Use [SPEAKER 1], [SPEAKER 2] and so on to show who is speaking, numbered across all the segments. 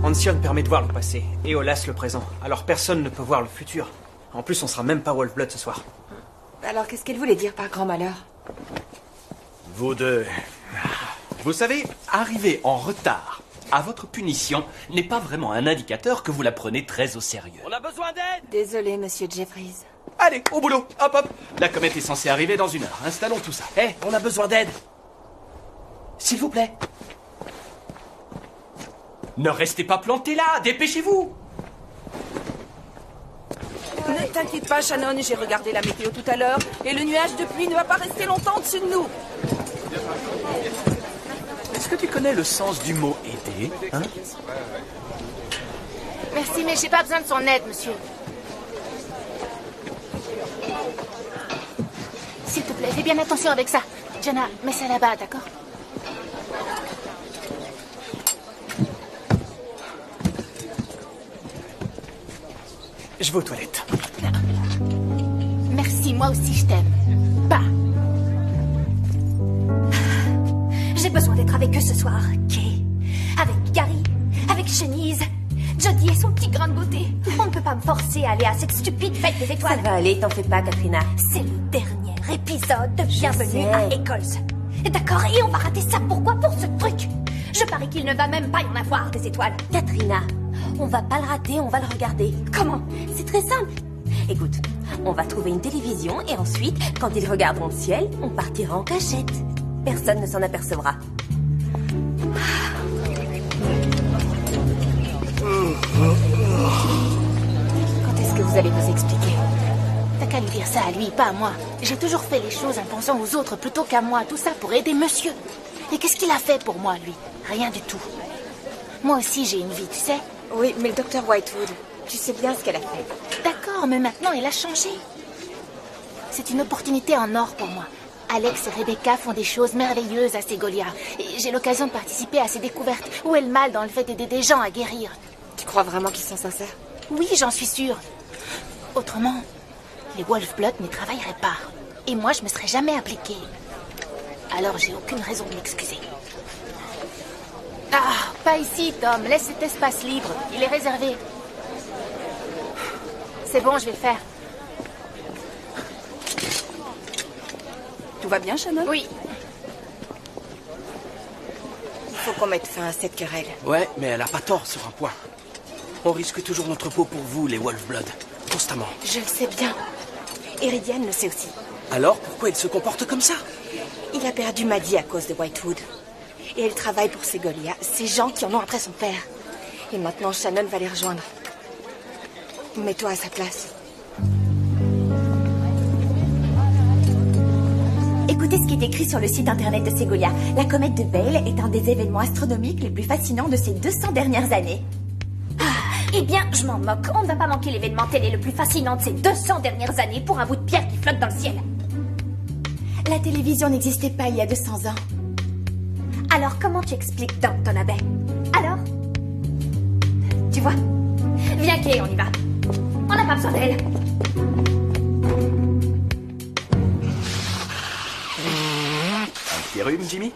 [SPEAKER 1] Ancion permet de voir le passé, et Olas le présent. Alors personne ne peut voir le futur. En plus, on sera même pas Wolf-Blood ce soir.
[SPEAKER 2] Alors, qu'est-ce qu'elle voulait dire par grand malheur?
[SPEAKER 3] Vous deux... Vous savez, arriver en retard à votre punition n'est pas vraiment un indicateur que vous la prenez très au sérieux.
[SPEAKER 4] On a besoin d'aide!
[SPEAKER 2] Désolé, monsieur Jeffries.
[SPEAKER 3] Allez, au boulot, hop hop. La comète est censée arriver dans 1 heure. Installons tout ça.
[SPEAKER 4] Hé, on a besoin d'aide! S'il vous plaît.
[SPEAKER 3] Ne restez pas plantés là, dépêchez-vous.
[SPEAKER 5] Ne t'inquiète pas, Shannon, j'ai regardé la météo tout à l'heure et le nuage de pluie ne va pas rester longtemps au-dessus de nous.
[SPEAKER 3] Est-ce que tu connais le sens du mot aider, hein?
[SPEAKER 6] Merci, mais j'ai pas besoin de son aide, monsieur. S'il te plaît, fais bien attention avec ça. Jenna, mets ça là-bas, d'accord?
[SPEAKER 1] Je vais aux toilettes.
[SPEAKER 6] Merci, moi aussi je t'aime. Bah.
[SPEAKER 7] J'ai besoin d'être avec eux ce soir. Kay, avec Gary, avec Chenise, Jodie et son petit grain de beauté. On ne peut pas me forcer à aller à cette stupide fête des étoiles.
[SPEAKER 2] Ça va aller, t'en fais pas, Katrina.
[SPEAKER 7] C'est le dernier épisode de Bienvenue à Eccles. D'accord, et on va rater ça. Pourquoi? Pour ce truc. Je parie qu'il ne va même pas y en avoir des étoiles.
[SPEAKER 2] Katrina, on va pas le rater, on va le regarder.
[SPEAKER 7] Comment?
[SPEAKER 2] C'est très simple. Écoute, on va trouver une télévision et ensuite, quand ils regarderont le ciel, on partira en cachette. Personne ne s'en apercevra.
[SPEAKER 6] Quand est-ce que vous allez vous expliquer? T'as qu'à lui dire ça à lui, pas à moi. J'ai toujours fait les choses en pensant aux autres plutôt qu'à moi. Tout ça pour aider monsieur. Et qu'est-ce qu'il a fait pour moi, lui? Rien du tout. Moi aussi, j'ai une vie, tu sais.
[SPEAKER 2] Oui, mais le docteur Whitewood, tu sais bien ce qu'elle a fait.
[SPEAKER 6] D'accord, mais maintenant, elle a changé. C'est une opportunité en or pour moi. Alex et Rebecca font des choses merveilleuses à Segolia. Et j'ai l'occasion de participer à ces découvertes. Où est le mal dans le fait d'aider des gens à guérir?
[SPEAKER 2] Tu crois vraiment qu'ils sont sincères?
[SPEAKER 6] Oui, j'en suis sûre. Autrement, les Wolf-Blood n'y travailleraient pas. Et moi, je me serais jamais appliquée. Alors, j'ai aucune raison de m'excuser. Ah, pas ici, Tom. Laisse cet espace libre. Il est réservé. C'est bon, je vais le faire.
[SPEAKER 5] Tout va bien, Shannon?
[SPEAKER 6] Oui.
[SPEAKER 2] Il faut qu'on mette fin à cette querelle.
[SPEAKER 4] Ouais, mais elle a pas tort sur un point. On risque toujours notre peau pour vous, les Wolf-Blood. Constamment.
[SPEAKER 2] Je le sais bien. Iridian le sait aussi.
[SPEAKER 4] Alors, pourquoi il se comporte comme ça?
[SPEAKER 2] Il a perdu Maddie à cause de Whitewood. Et elle travaille pour Segolia, ces gens qui en ont après son père. Et maintenant, Shannon va les rejoindre. Mets-toi à sa place.
[SPEAKER 7] Écoutez ce qui est écrit sur le site internet de Segolia. La comète de Bale est un des événements astronomiques les plus fascinants de ces 200 dernières années. Eh bien, je m'en moque. On ne va pas manquer l'événement télé le plus fascinant de ces 200 dernières années pour un bout de pierre qui flotte dans le ciel. La télévision n'existait pas il y a 200 ans. Alors, comment tu expliques Downton Abbey? Alors? Tu vois? Viens, Kay, on y va. On n'a pas besoin d'elle.
[SPEAKER 3] Un petit rhume, Jimmy?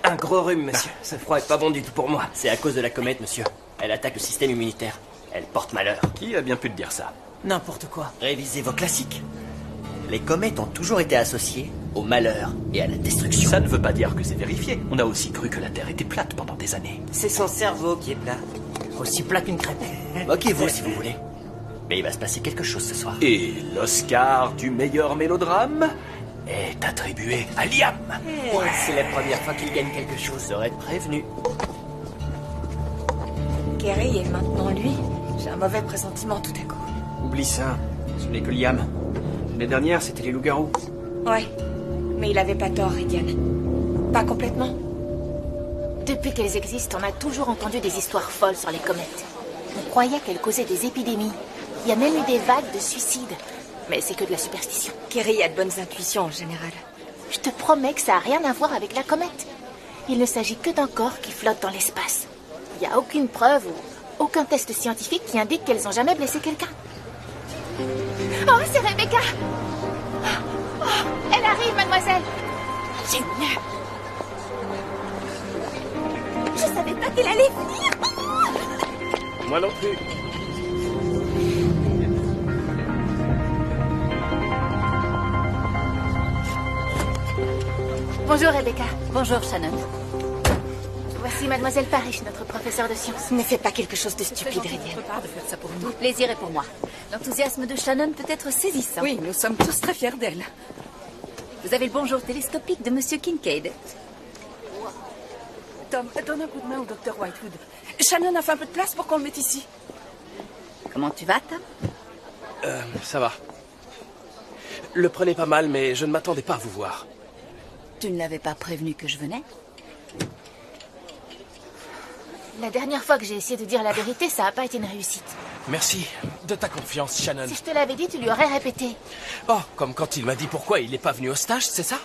[SPEAKER 4] Un gros rhume, monsieur. Ce froid est pas bon du tout pour moi. C'est à cause de la comète, monsieur. Elle attaque le système immunitaire. Elle porte malheur.
[SPEAKER 3] Qui a bien pu te dire ça?
[SPEAKER 4] N'importe quoi. Révisez vos classiques. Les comètes ont toujours été associées au malheur et à la destruction.
[SPEAKER 3] Ça ne veut pas dire que c'est vérifié. On a aussi cru que la Terre était plate pendant des années.
[SPEAKER 4] C'est son cerveau qui est plat. Aussi plat qu'une crêpe. Moquez-vous si vous voulez. Mais il va se passer quelque chose ce soir.
[SPEAKER 3] Et l'Oscar du meilleur mélodrame est attribué à Liam.
[SPEAKER 4] Ouais, c'est la première fois qu'il gagne quelque chose. Serait prévenu.
[SPEAKER 2] Kerry est maintenant lui. J'ai un mauvais pressentiment tout à coup.
[SPEAKER 1] Oublie ça. Ce n'est que Liam. L'année dernière, c'était les loups-garous.
[SPEAKER 2] Ouais, mais il avait pas tort, Iridian. Pas complètement.
[SPEAKER 6] Depuis qu'elles existent, on a toujours entendu des histoires folles sur les comètes. On croyait qu'elles causaient des épidémies. Il y a même eu des vagues de suicides. Mais c'est que de la superstition.
[SPEAKER 2] Kerry a de bonnes intuitions en général.
[SPEAKER 6] Je te promets que ça n'a rien à voir avec la comète. Il ne s'agit que d'un corps qui flotte dans l'espace. Il n'y a aucune preuve ou aucun test scientifique qui indique qu'elles ont jamais blessé quelqu'un. Oh, c'est Rebecca! Oh, elle arrive, mademoiselle! Génial!
[SPEAKER 7] Je savais pas qu'elle allait venir.
[SPEAKER 8] Moi non plus.
[SPEAKER 6] Bonjour Rebecca.
[SPEAKER 7] Bonjour, Shannon.
[SPEAKER 6] Voici Mademoiselle Parrish, notre professeure de sciences.
[SPEAKER 2] Ne fais pas quelque chose de stupide,
[SPEAKER 5] Gentil de
[SPEAKER 2] Ridian.
[SPEAKER 5] votre part de faire ça pour nous.
[SPEAKER 7] Tout plaisir est pour moi. L'enthousiasme de Shannon peut être saisissant.
[SPEAKER 5] Oui, nous sommes tous très fiers d'elle.
[SPEAKER 7] Vous avez le bonjour télescopique de Monsieur Kincaid.
[SPEAKER 5] Tom, donne un coup de main au docteur Whitewood. Shannon a fait un peu de place pour qu'on le mette ici.
[SPEAKER 7] Comment tu vas, Tom?
[SPEAKER 8] Ça va. Le prenez pas mal, mais je ne m'attendais pas à vous voir.
[SPEAKER 7] Tu ne l'avais pas prévenu que je venais?
[SPEAKER 6] La dernière fois que j'ai essayé de dire la vérité, ça n'a pas été une réussite.
[SPEAKER 8] Merci de ta confiance, Shannon.
[SPEAKER 6] Si je te l'avais dit, tu lui aurais répété.
[SPEAKER 8] Oh, comme quand il m'a dit pourquoi il n'est pas venu au stage, c'est ça?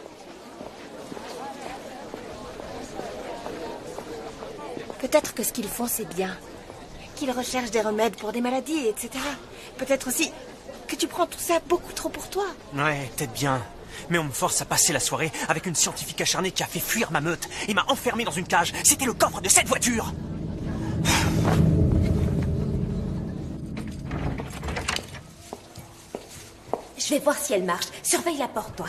[SPEAKER 2] Peut-être que ce qu'ils font, c'est bien. Qu'ils recherchent des remèdes pour des maladies, etc. Peut-être aussi que tu prends tout ça beaucoup trop pour toi.
[SPEAKER 1] Ouais, peut-être bien. Mais on me force à passer la soirée avec une scientifique acharnée qui a fait fuir ma meute et m'a enfermé dans une cage. C'était le coffre de cette voiture.
[SPEAKER 7] Je vais voir si elle marche. Surveille la porte, toi.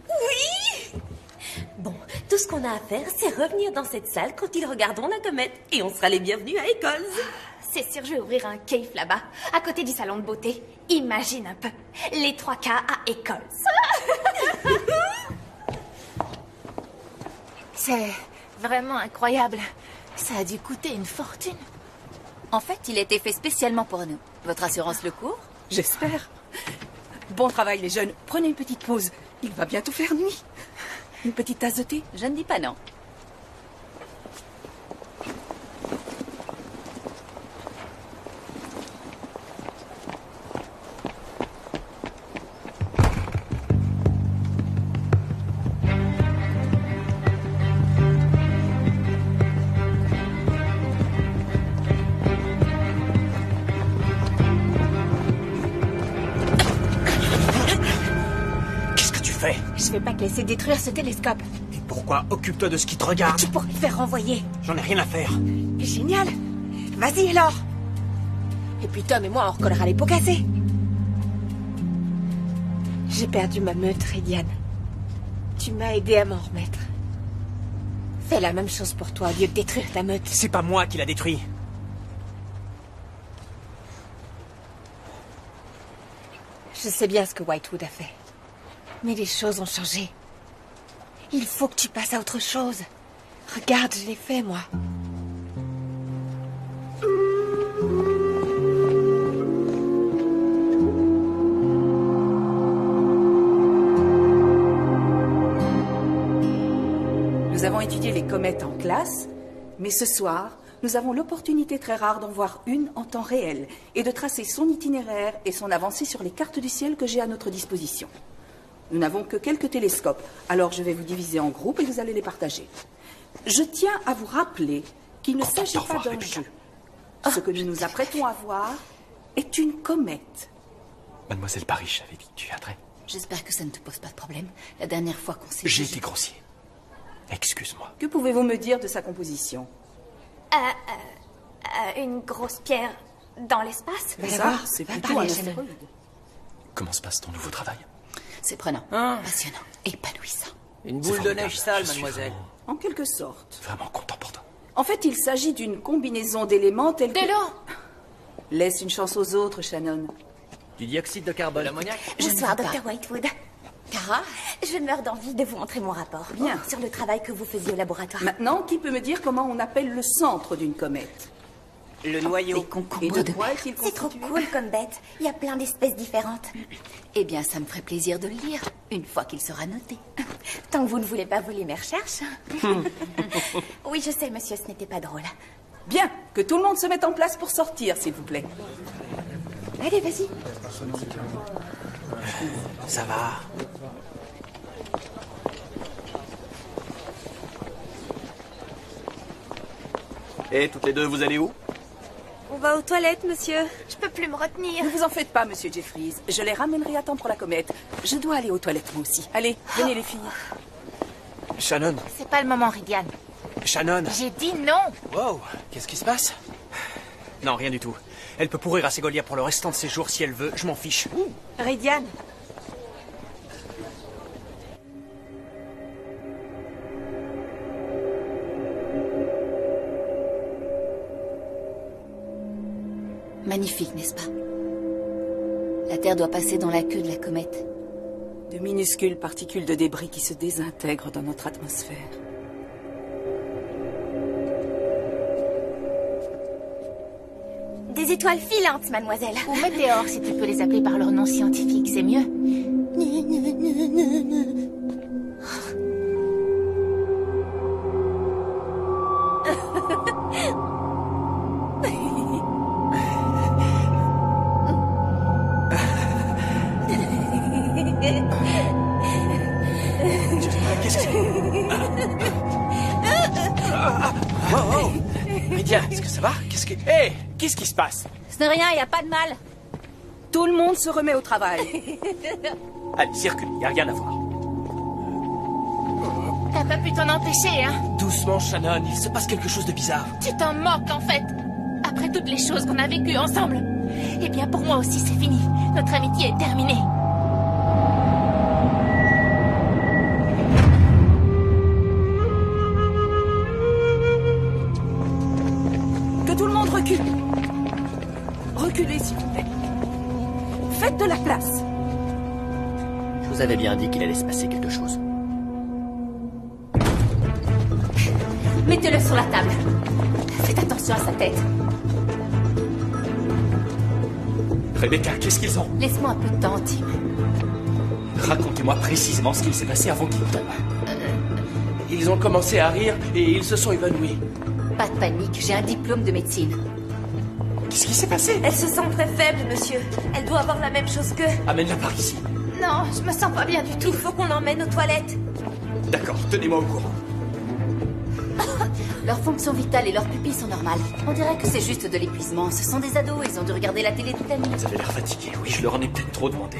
[SPEAKER 7] Oui! Bon, tout ce qu'on a à faire, c'est revenir dans cette salle quand ils regarderont la comète. Et on sera les bienvenus à Eccles.
[SPEAKER 6] C'est sûr, je vais ouvrir un cave là-bas, à côté du salon de beauté. Imagine un peu. Les 3K à Eccles. C'est vraiment incroyable. Ça a dû coûter une fortune.
[SPEAKER 7] En fait, il a été fait spécialement pour nous. Votre assurance le court?
[SPEAKER 5] J'espère. Bon travail, les jeunes. Prenez une petite pause. Il va bientôt faire nuit. Une petite tasse de thé?
[SPEAKER 7] Je ne dis pas non.
[SPEAKER 1] Qu'est-ce que tu fais?
[SPEAKER 2] Je vais pas te laisser détruire ce télescope.
[SPEAKER 1] Et pourquoi? Occupe-toi de ce qui te regarde.
[SPEAKER 2] Tu pourrais le faire renvoyer.
[SPEAKER 1] J'en ai rien à faire.
[SPEAKER 2] Génial. Vas-y alors. Et puis Tom et moi, on recollera les pots cassés. J'ai perdu ma meute, Ridian. Tu m'as aidé à m'en remettre. Fais la même chose pour toi au lieu de détruire ta meute.
[SPEAKER 1] C'est pas moi qui l'a détruit.
[SPEAKER 2] Je sais bien ce que Whitewood a fait. Mais les choses ont changé. Il faut que tu passes à autre chose. Regarde, je l'ai fait, moi.
[SPEAKER 5] Nous avons étudié les comètes en classe, mais ce soir, nous avons l'opportunité très rare d'en voir une en temps réel et de tracer son itinéraire et son avancée sur les cartes du ciel que j'ai à notre disposition. Nous n'avons que quelques télescopes, alors je vais vous diviser en groupes et vous allez les partager. Je tiens à vous rappeler qu'il ne s'agit pas d'un jeu. Ce que nous nous apprêtons à voir est une comète.
[SPEAKER 3] Mademoiselle Parrish avait dit que tu viendrais.
[SPEAKER 7] J'espère que ça ne te pose pas de problème. La dernière fois qu'on s'est...
[SPEAKER 3] J'ai été grossier. Excuse-moi.
[SPEAKER 5] Que pouvez-vous me dire de sa composition?
[SPEAKER 6] Une grosse pierre dans l'espace.
[SPEAKER 5] Ça, c'est plutôt un astéroïde.
[SPEAKER 3] Comment se passe ton nouveau travail?
[SPEAKER 7] C'est prenant, passionnant, épanouissant.
[SPEAKER 4] Une
[SPEAKER 3] C'est
[SPEAKER 4] boule de
[SPEAKER 3] formidable.
[SPEAKER 4] neige sale,
[SPEAKER 3] Je suis
[SPEAKER 4] mademoiselle.
[SPEAKER 5] En quelque sorte.
[SPEAKER 3] Vraiment content pour toi.
[SPEAKER 5] En fait, il s'agit d'une combinaison d'éléments tels que...
[SPEAKER 6] De l'eau.
[SPEAKER 5] Laisse une chance aux autres, Shannon.
[SPEAKER 4] Du dioxyde de carbone. L'ammoniac.
[SPEAKER 7] veux
[SPEAKER 6] Bonsoir,
[SPEAKER 7] pas.
[SPEAKER 6] Dr. Whitewood.
[SPEAKER 7] Cara,
[SPEAKER 6] Je meurs d'envie de vous montrer mon rapport.
[SPEAKER 5] Bien.
[SPEAKER 6] Sur le travail que vous faisiez au laboratoire.
[SPEAKER 5] Maintenant, qui peut me dire comment on appelle le centre d'une comète?
[SPEAKER 4] Le noyau.
[SPEAKER 7] des
[SPEAKER 5] Et
[SPEAKER 7] concombres
[SPEAKER 5] de
[SPEAKER 7] de...
[SPEAKER 5] quoi est-il
[SPEAKER 6] C'est trop
[SPEAKER 5] constitué?
[SPEAKER 6] cool comme bête. Il y a plein d'espèces différentes.
[SPEAKER 7] Eh bien, ça me ferait plaisir de le lire, une fois qu'il sera noté.
[SPEAKER 6] Tant que vous ne voulez pas voler mes recherches. Oui, je sais, monsieur, ce n'était pas drôle.
[SPEAKER 5] Bien, que tout le monde se mette en place pour sortir, s'il vous plaît.
[SPEAKER 6] Allez, vas-y.
[SPEAKER 1] Ça va.
[SPEAKER 3] Et toutes les deux, vous allez où?
[SPEAKER 2] On va aux toilettes, monsieur.
[SPEAKER 6] Je peux plus me retenir.
[SPEAKER 5] Ne vous en faites pas, monsieur Jeffries. Je les ramènerai à temps pour la comète. Je dois aller aux toilettes, moi aussi. Allez, venez, les filles.
[SPEAKER 1] Shannon,
[SPEAKER 6] C'est pas le moment, Ridian.
[SPEAKER 1] Shannon.
[SPEAKER 6] J'ai dit non.
[SPEAKER 8] Wow, qu'est-ce qui se passe?
[SPEAKER 1] Non, rien du tout. Elle peut pourrir à Ségolia pour le restant de ses jours si elle veut, je m'en fiche.
[SPEAKER 2] Rydian.
[SPEAKER 5] Magnifique, n'est-ce pas? La Terre doit passer dans la queue de la comète. De minuscules particules de débris qui se désintègrent dans notre atmosphère.
[SPEAKER 7] Des étoiles filantes, mademoiselle.
[SPEAKER 6] Ou météores, si tu peux les appeler par leur nom scientifique, c'est mieux.
[SPEAKER 8] Rydia, est-ce que ça va? Hé, qu'est-ce qui se passe?
[SPEAKER 7] Ce n'est rien, il n'y a pas de mal.
[SPEAKER 5] Tout le monde se remet au travail.
[SPEAKER 3] Allez, circule, y a rien à voir.
[SPEAKER 6] T'as pas pu t'en empêcher, hein?
[SPEAKER 8] Doucement, Shannon, il se passe quelque chose de bizarre.
[SPEAKER 6] Tu t'en moques, en fait. Après toutes les choses qu'on a vécues ensemble. Eh bien, pour moi aussi, c'est fini. Notre amitié est terminée.
[SPEAKER 5] Que tout le monde recule. Reculez, s'il vous plaît. Faites de la place.
[SPEAKER 4] Je vous avais bien dit qu'il allait se passer quelque chose.
[SPEAKER 7] Mettez-le sur la table. Faites attention à sa tête.
[SPEAKER 3] Rebecca, qu'est-ce qu'ils ont?
[SPEAKER 5] Laisse-moi un peu de temps, Tim.
[SPEAKER 3] Racontez-moi précisément ce qu'il s'est passé avant qu'ils tombent.
[SPEAKER 8] Ils ont commencé à rire et ils se sont évanouis.
[SPEAKER 5] Pas de panique, j'ai un diplôme de médecine.
[SPEAKER 3] Qu'est-ce qui s'est passé?
[SPEAKER 7] Elle se sent très faible, monsieur. Elle doit avoir la même chose qu'eux.
[SPEAKER 3] Amène-la par ici.
[SPEAKER 7] Non, je me sens pas bien du tout. Il faut qu'on l'emmène aux toilettes.
[SPEAKER 3] D'accord, tenez-moi au courant.
[SPEAKER 5] Leurs fonctions vitales et leurs pupilles sont normales. On dirait que c'est juste de l'épuisement. Ce sont des ados, ils ont dû regarder la télé toute la nuit.
[SPEAKER 3] Vous avez l'air fatigué, oui, je leur en ai peut-être trop demandé.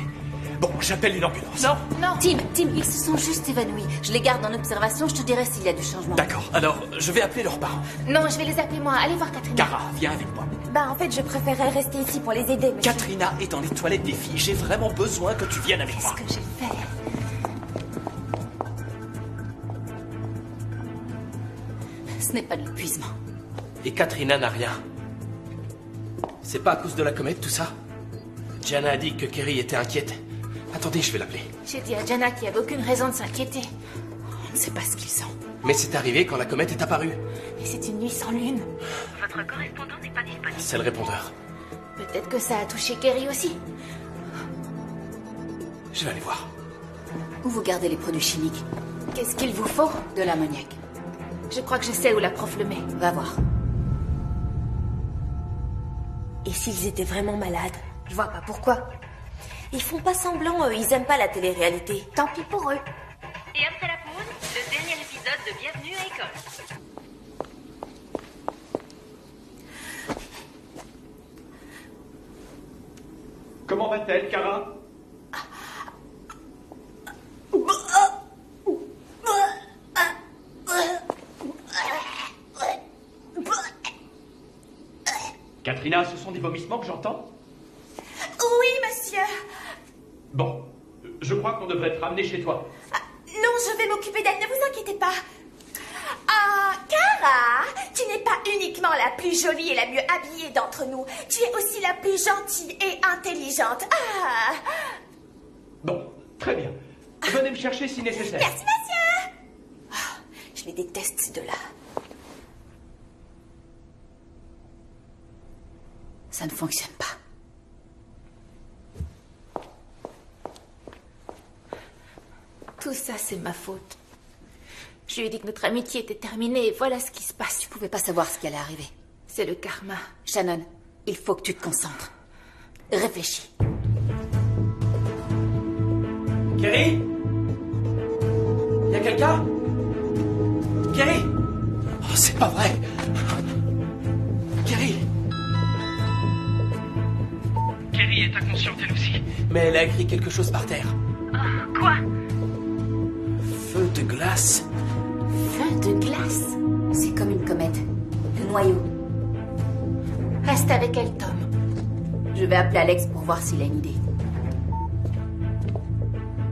[SPEAKER 3] Bon, j'appelle une ambulance.
[SPEAKER 8] Non.
[SPEAKER 6] Non.
[SPEAKER 5] Tim, ils se sont juste évanouis. Je les garde en observation, je te dirai s'il y a du changement.
[SPEAKER 3] D'accord, alors je vais appeler leurs parents.
[SPEAKER 6] Non, je vais les appeler moi. Allez voir Katrina.
[SPEAKER 3] Cara, viens avec moi.
[SPEAKER 7] Bah, en fait, je préférerais rester ici pour les aider, monsieur.
[SPEAKER 3] Katrina est dans les toilettes des filles. J'ai vraiment besoin que tu viennes avec moi.
[SPEAKER 5] Qu'est-ce que j'ai fait? Ce n'est pas de l'épuisement.
[SPEAKER 8] Et Katrina n'a rien. C'est pas à cause de la comète, tout ça? Jana a dit que Kerry était inquiète. Attendez, je vais l'appeler.
[SPEAKER 6] J'ai dit à Jana qu'il n'y avait aucune raison de s'inquiéter.
[SPEAKER 5] On ne sait pas ce qu'ils ont.
[SPEAKER 8] Mais c'est arrivé quand la comète est apparue.
[SPEAKER 6] Et c'est une nuit sans lune.
[SPEAKER 9] Votre correspondant n'est pas disponible.
[SPEAKER 8] C'est le répondeur.
[SPEAKER 6] Peut-être que ça a touché Kerry aussi.
[SPEAKER 8] Je vais aller voir.
[SPEAKER 5] Où vous gardez les produits chimiques?
[SPEAKER 6] Qu'est-ce qu'il vous faut?
[SPEAKER 5] De l'ammoniac.
[SPEAKER 6] Je crois que je sais où la prof le met.
[SPEAKER 5] Va voir.
[SPEAKER 7] Et s'ils étaient vraiment malades? Je vois pas pourquoi. Ils font pas semblant, eux. Ils aiment pas la télé-réalité. Tant pis pour eux.
[SPEAKER 9] Et après la pause, le dernier épisode de Bienvenue à l'école.
[SPEAKER 3] Comment va-t-elle, Cara? Katrina, ce sont des vomissements que j'entends?
[SPEAKER 7] Oui, monsieur.
[SPEAKER 3] Bon, je crois qu'on devrait te ramener chez toi.
[SPEAKER 7] Non, je vais m'occuper d'elle, ne vous inquiétez pas. Ah, Cara, tu n'es pas uniquement la plus jolie et la mieux habillée d'entre nous. Tu es aussi la plus gentille et intelligente. Ah.
[SPEAKER 3] Bon, très bien. Venez me chercher si nécessaire.
[SPEAKER 7] Merci, monsieur. Ah, je les déteste, ces deux-là.
[SPEAKER 5] Ça ne fonctionne pas.
[SPEAKER 6] Tout ça, c'est ma faute. Je lui ai dit que notre amitié était terminée et voilà ce qui se passe.
[SPEAKER 5] Tu pouvais pas savoir ce qui allait arriver.
[SPEAKER 6] C'est le karma.
[SPEAKER 5] Shannon, il faut que tu te concentres. Réfléchis.
[SPEAKER 8] Kerry? Y a quelqu'un? Kerry? Oh, c'est pas vrai! Kerry?
[SPEAKER 9] Kerry est inconsciente elle aussi.
[SPEAKER 8] Mais elle a écrit quelque chose par terre.
[SPEAKER 9] Quoi?
[SPEAKER 8] Feu de glace.
[SPEAKER 6] Feu de glace.
[SPEAKER 7] C'est comme une comète. Le noyau.
[SPEAKER 6] Reste avec elle, Tom.
[SPEAKER 5] Je vais appeler Alex pour voir s'il a une idée.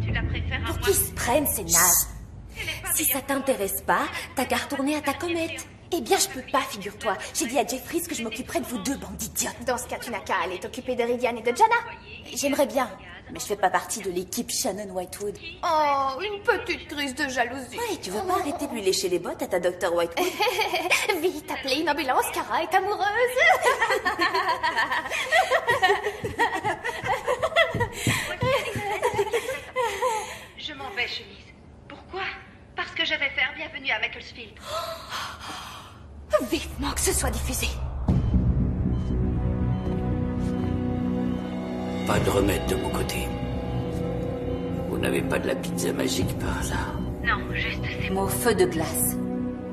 [SPEAKER 9] Tu la préfères à
[SPEAKER 7] Pour
[SPEAKER 9] moi?
[SPEAKER 7] qu'ils se prennent, ces nazes. Si ça t'intéresse pas, t'as qu'à retourner à ta comète. Eh bien, je peux pas, figure-toi. J'ai dit à Jeffries que je m'occuperais de vous deux, bande d'idiotes. Dans ce cas, tu n'as qu'à aller t'occuper de Ridian et de Jana. J'aimerais bien, mais je fais pas partie de l'équipe Shannon Whitewood.
[SPEAKER 6] Oh, une petite crise de jalousie.
[SPEAKER 7] Ouais, tu veux pas arrêter de lui lécher les bottes à ta Dr. Whitewood?
[SPEAKER 6] Vite, appelez une ambulance, Kara est amoureuse.
[SPEAKER 9] Je m'en vais, chemise. Pourquoi? Parce que je vais faire Bienvenue à Macclesfield.
[SPEAKER 6] Vivement que ce soit diffusé.
[SPEAKER 10] Pas de remède de mon côté. Vous n'avez pas de la pizza magique par hasard?
[SPEAKER 9] Non, juste c'est
[SPEAKER 7] Mon feu de glace.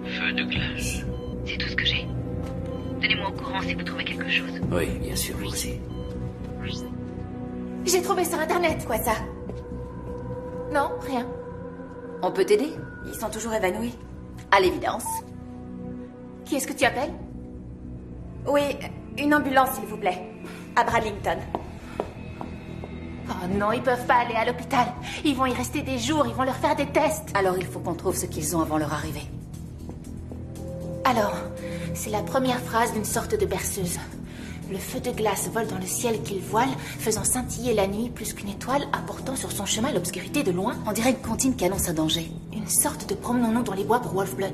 [SPEAKER 10] Feu de glace.
[SPEAKER 9] C'est tout ce que j'ai. Tenez-moi au courant si vous trouvez quelque chose.
[SPEAKER 10] Oui, bien sûr, vous aussi.
[SPEAKER 6] J'ai trouvé sur Internet.
[SPEAKER 7] Quoi ça?
[SPEAKER 6] Non, rien.
[SPEAKER 7] On peut t'aider? Ils sont toujours évanouis. À l'évidence.
[SPEAKER 6] Qui est-ce que tu appelles?
[SPEAKER 7] Oui, une ambulance, s'il vous plaît. À Bradlington.
[SPEAKER 6] Oh non, ils peuvent pas aller à l'hôpital. Ils vont y rester des jours, ils vont leur faire des tests.
[SPEAKER 7] Alors il faut qu'on trouve ce qu'ils ont avant leur arrivée.
[SPEAKER 6] Alors, c'est la première phrase d'une sorte de berceuse. Le feu de glace vole dans le ciel qu'il voile, faisant scintiller la nuit plus qu'une étoile, apportant sur son chemin l'obscurité de loin.
[SPEAKER 7] On dirait une comptine qui annonce un danger.
[SPEAKER 6] Une sorte de promenons-nous dans les bois pour Wolfblood.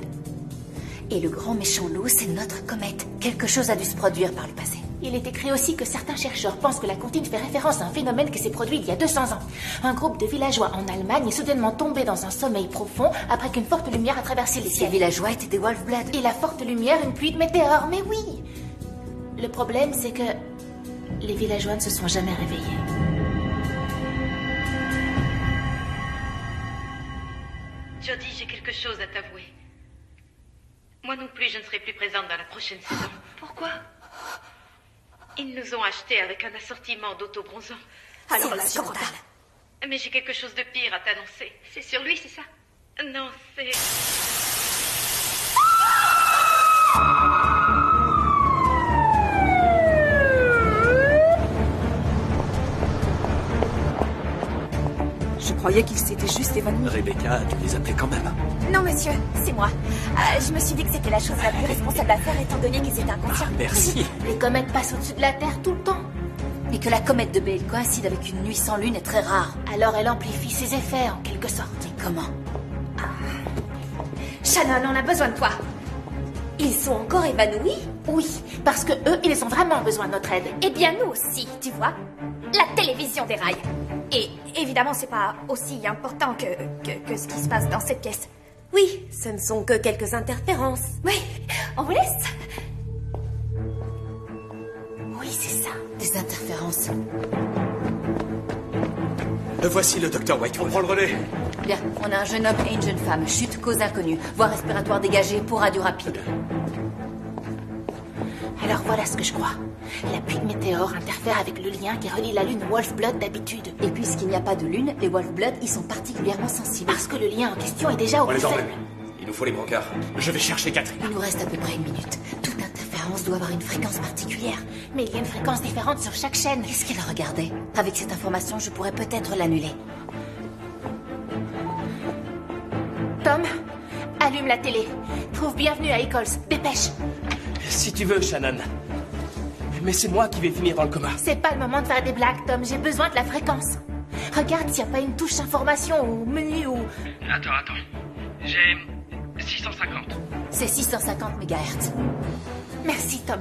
[SPEAKER 7] Et le grand méchant loup, c'est notre comète. Quelque chose a dû se produire par le passé.
[SPEAKER 6] Il est écrit aussi que certains chercheurs pensent que la comptine fait référence à un phénomène qui s'est produit il y a 200 ans. Un groupe de villageois en Allemagne est soudainement tombé dans un sommeil profond après qu'une forte lumière a traversé le
[SPEAKER 7] Ces
[SPEAKER 6] ciel.
[SPEAKER 7] villageois étaient des Wolfblood.
[SPEAKER 6] Et la forte lumière, une pluie de météores, mais oui. Le problème, c'est que les villageois ne se sont jamais réveillés.
[SPEAKER 9] Jodie, j'ai quelque chose à t'avouer. Moi non plus, je ne serai plus présente dans la prochaine saison. Pourquoi? Ils nous ont achetés avec un assortiment d'autobronzants.
[SPEAKER 7] Alors là, scandale.
[SPEAKER 9] Mais j'ai quelque chose de pire à t'annoncer. C'est sur lui, c'est ça? Non, c'est...
[SPEAKER 5] Je croyais qu'il s'était juste évanoui.
[SPEAKER 3] Rebecca, tu les appelais quand même.
[SPEAKER 7] Non, monsieur, c'est moi. Je me suis dit que c'était la chose la plus responsable à faire étant donné qu'ils étaient inconscients.
[SPEAKER 3] Merci.
[SPEAKER 6] Les comètes passent au-dessus de la Terre tout le temps.
[SPEAKER 7] Et que la comète de Bale coïncide avec une nuit sans lune est très rare.
[SPEAKER 6] Alors elle amplifie ses effets, en quelque sorte.
[SPEAKER 7] Mais comment? Shannon, on a besoin de toi. Ils sont encore évanouis?
[SPEAKER 6] Oui, parce que eux, ils ont vraiment besoin de notre aide.
[SPEAKER 7] Eh bien, nous aussi, tu vois. La télévision déraille. Et évidemment, c'est pas aussi important que ce qui se passe dans cette pièce.
[SPEAKER 11] Oui, ce ne sont que quelques interférences.
[SPEAKER 7] Oui, on vous laisse. Oui, c'est ça, des interférences.
[SPEAKER 3] Voici le docteur Whitewood. On prend le relais.
[SPEAKER 7] Bien, on a un jeune homme et une jeune femme. Chute, cause inconnue. Voie respiratoire dégagée pour radio rapide.
[SPEAKER 6] Alors voilà ce que je crois. La pluie de météores interfère avec le lien qui relie la lune Wolfblood d'habitude.
[SPEAKER 7] Et puisqu'il n'y a pas de lune, les Wolfblood y sont particulièrement sensibles.
[SPEAKER 6] Parce que le lien en question est déjà au
[SPEAKER 3] On les
[SPEAKER 6] fait.
[SPEAKER 3] emmène. Il nous faut les brancards. Je vais chercher Catherine.
[SPEAKER 7] Il nous reste à peu près 1 minute. Toute interférence doit avoir une fréquence particulière.
[SPEAKER 6] Mais il y a une fréquence différente sur chaque chaîne.
[SPEAKER 7] Qu'est-ce qu'il a regardé? Avec cette information, je pourrais peut-être l'annuler.
[SPEAKER 6] Tom, allume la télé. Trouve Bienvenue à Eccles. Dépêche.
[SPEAKER 8] Si tu veux, Shannon. Mais c'est moi qui vais finir dans le coma.
[SPEAKER 6] C'est pas le moment de faire des blagues, Tom. J'ai besoin de la fréquence. Regarde s'il n'y a pas une touche information ou menu ou...
[SPEAKER 8] Attends. J'ai 650.
[SPEAKER 7] C'est 650 MHz.
[SPEAKER 6] Merci, Tom.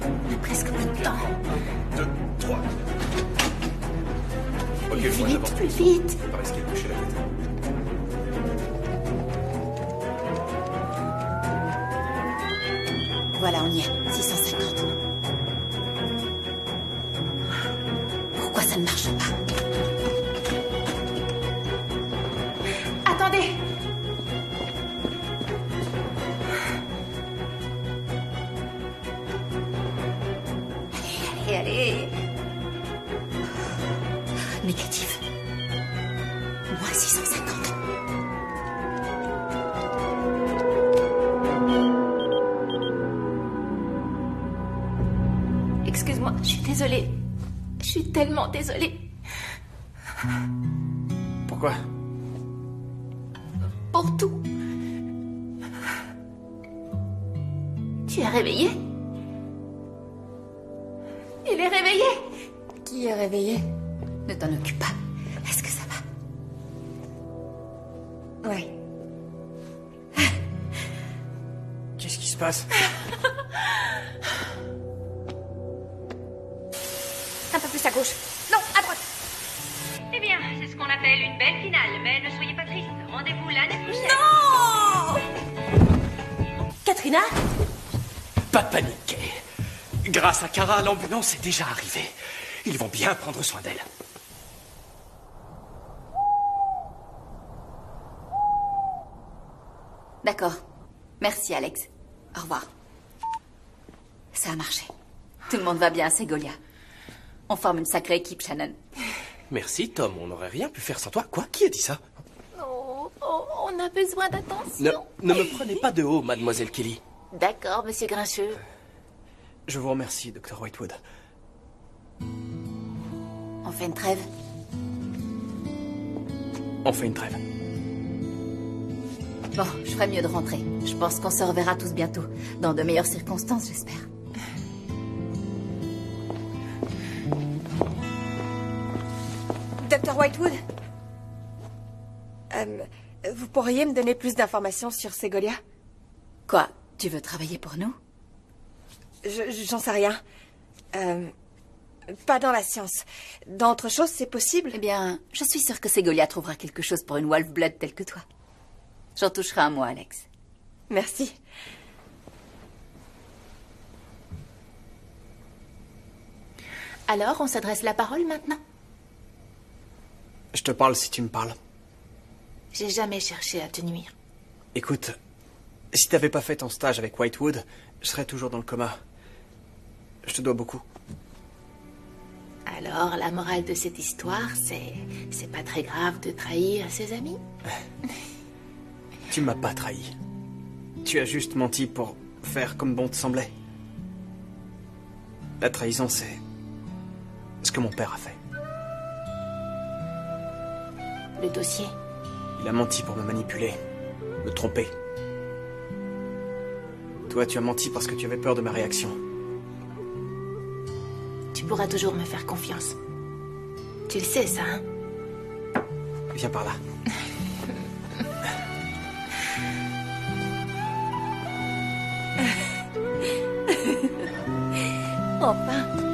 [SPEAKER 6] On a presque plus de temps.
[SPEAKER 3] 2, 3. Ok,
[SPEAKER 6] Plus
[SPEAKER 3] moi
[SPEAKER 6] vite,
[SPEAKER 3] j'avance.
[SPEAKER 6] plus vite.
[SPEAKER 3] Je vais pas risquer de toucher la tête.
[SPEAKER 7] Voilà, on y est. 650. Pourquoi ça ne marche pas?
[SPEAKER 6] Attendez.
[SPEAKER 7] Allez.
[SPEAKER 5] Négatif. Moins 650.
[SPEAKER 6] Excuse-moi, je suis désolée. Je suis tellement désolée.
[SPEAKER 1] Pourquoi?
[SPEAKER 6] Pour tout. Tu es réveillé? Il est réveillé?
[SPEAKER 2] Qui est réveillé?
[SPEAKER 5] Ne t'en occupe pas. Est-ce que ça va?
[SPEAKER 2] Ouais.
[SPEAKER 1] Qu'est-ce qui se passe?
[SPEAKER 7] Un peu plus à gauche. Non, à droite.
[SPEAKER 9] Eh bien, c'est ce qu'on appelle une belle finale, mais ne soyez pas triste. Rendez-vous l'année prochaine.
[SPEAKER 7] Non! Katrina?
[SPEAKER 3] Pas de panique. Grâce à Kara, l'ambulance est déjà arrivée. Ils vont bien prendre soin d'elle.
[SPEAKER 5] D'accord. Merci, Alex. Au revoir. Ça a marché. Tout le monde va bien à Segolia. On forme une sacrée équipe, Shannon.
[SPEAKER 8] Merci, Tom. On n'aurait rien pu faire sans toi. Quoi? Qui a dit ça?
[SPEAKER 6] Oh, on a besoin d'attention.
[SPEAKER 8] Ne me prenez pas de haut, mademoiselle Kelly.
[SPEAKER 6] D'accord, monsieur Grincheux.
[SPEAKER 1] Je vous remercie, Dr. Whitewood.
[SPEAKER 5] On fait une trêve?
[SPEAKER 1] On fait une trêve.
[SPEAKER 5] Bon, je ferais mieux de rentrer. Je pense qu'on se reverra tous bientôt. Dans de meilleures circonstances, j'espère.
[SPEAKER 2] Dr. Whitewood? Vous pourriez me donner plus d'informations sur Segolia?
[SPEAKER 5] Quoi? Tu veux travailler pour nous?
[SPEAKER 2] J'en sais rien. Pas dans la science. Dans autre chose, c'est possible?
[SPEAKER 5] Eh bien, je suis sûre que Segolia trouvera quelque chose pour une Wolf-Blood telle que toi. J'en toucherai un mot, Alex.
[SPEAKER 2] Merci.
[SPEAKER 6] Alors, on s'adresse la parole maintenant?
[SPEAKER 1] Je te parle si tu me parles.
[SPEAKER 6] J'ai jamais cherché à te nuire.
[SPEAKER 1] Écoute, si t'avais pas fait ton stage avec Whitewood, je serais toujours dans le coma. Je te dois beaucoup.
[SPEAKER 6] Alors, la morale de cette histoire, c'est pas très grave de trahir ses amis?
[SPEAKER 1] Tu m'as pas trahi. Tu as juste menti pour faire comme bon te semblait. La trahison, c'est ce que mon père a fait.
[SPEAKER 6] Le dossier?
[SPEAKER 1] Il a menti pour me manipuler, me tromper. Toi, tu as menti parce que tu avais peur de ma réaction.
[SPEAKER 6] Tu pourras toujours me faire confiance. Tu le sais, ça, hein?
[SPEAKER 1] Viens par là.
[SPEAKER 2] Enfin.